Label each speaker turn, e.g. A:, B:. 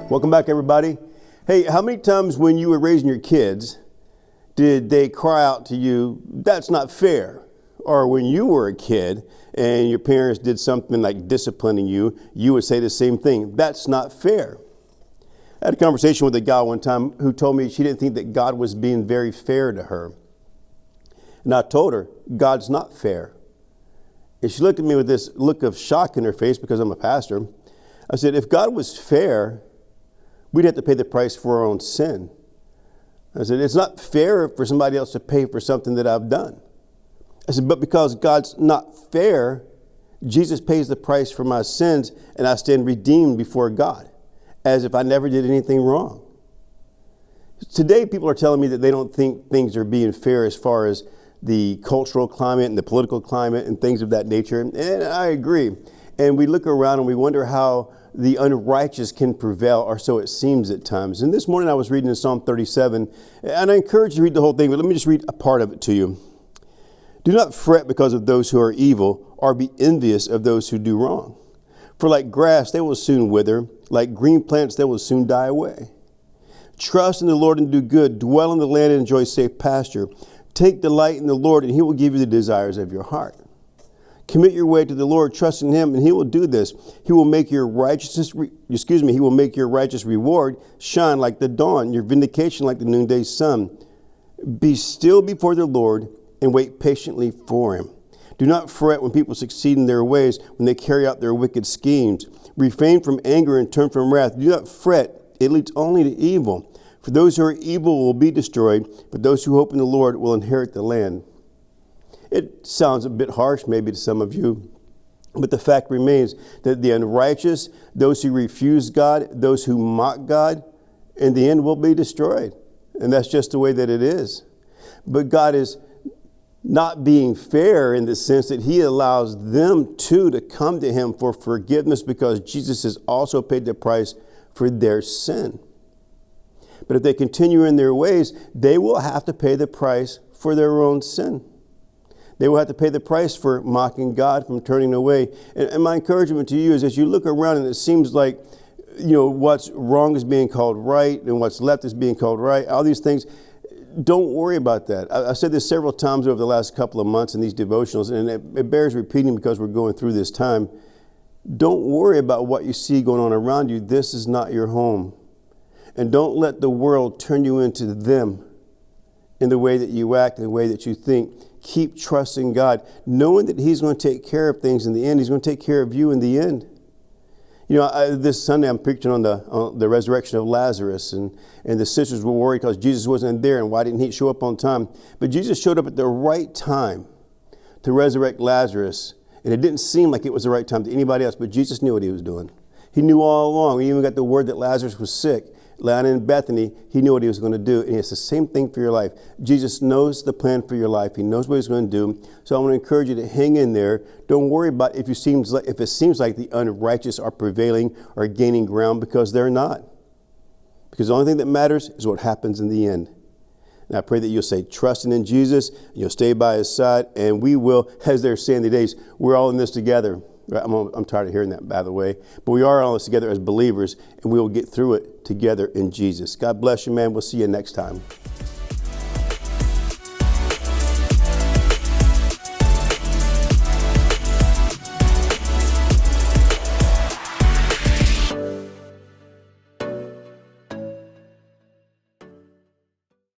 A: Welcome back, everybody. Hey, how many times when you were raising your kids did they cry out to you, "That's not fair"? Or when you were a kid and your parents did something like disciplining you, you would say the same thing, "That's not fair." I had a conversation with a guy one time who told me she didn't think that God was being very fair to her. And I told her, God's not fair. And she looked at me with this look of shock in her face because I'm a pastor. I said, if God was fair, we'd have to pay the price for our own sin. I said, it's not fair for somebody else to pay for something that I've done. I said, but because God's not fair, Jesus pays the price for my sins and I stand redeemed before God as if I never did anything wrong. Today, people are telling me that they don't think things are being fair as far as the cultural climate and the political climate and things of that nature. And I agree. And we look around and we wonder how the unrighteous can prevail, or so it seems at times. And this morning I was reading in Psalm 37, and I encourage you to read the whole thing, but let me just read a part of it to you. Do not fret because of those who are evil, or be envious of those who do wrong. For like grass, they will soon wither. Like green plants, they will soon die away. Trust in the Lord and do good. Dwell in the land and enjoy safe pasture. Take delight in the Lord, and he will give you the desires of your heart. Commit your way to the Lord, trust in him, and he will do this. He will make your he will make your righteous reward shine like the dawn, your vindication like the noonday sun. Be still before the Lord and wait patiently for him. Do not fret when people succeed in their ways, when they carry out their wicked schemes. Refrain from anger and turn from wrath. Do not fret, it leads only to evil. For those who are evil will be destroyed, but those who hope in the Lord will inherit the land. It sounds a bit harsh maybe to some of you, but the fact remains that the unrighteous, those who refuse God, those who mock God, in the end will be destroyed. And that's just the way that it is. But God is not being fair in the sense that he allows them too to come to him for forgiveness because Jesus has also paid the price for their sin. But if they continue in their ways, they will have to pay the price for their own sin. They will have to pay the price for mocking God, from turning away. And my encouragement to you is as you look around and it seems like, what's wrong is being called right and what's left is being called right, all these things, don't worry about that. I've said this several times over the last couple of months in these devotionals, and it bears repeating because we're going through this time. Don't worry about what you see going on around you. This is not your home. And don't let the world turn you into them in the way that you act, in the way that you think. Keep trusting God, knowing that he's going to take care of things in the end. He's going to take care of you in the end. This Sunday I'm preaching on the resurrection of Lazarus, and the sisters were worried because Jesus wasn't there, and why didn't he show up on time? But Jesus showed up at the right time to resurrect Lazarus, and it didn't seem like it was the right time to anybody else, but Jesus knew what he was doing. He knew all along. We even got the word that Lazarus was sick. Lying in Bethany, he knew what he was going to do. And it's the same thing for your life. Jesus knows the plan for your life. He knows what he's going to do. So I want to encourage you to hang in there. Don't worry about if it seems like the unrighteous are prevailing or gaining ground, because they're not. Because the only thing that matters is what happens in the end. And I pray that you'll say, trusting in Jesus, and you'll stay by his side, and we will, as they're saying these days, we're all in this together. I'm tired of hearing that, by the way. But we are all this together as believers, and we will get through it together in Jesus. God bless you, man. We'll see you next time.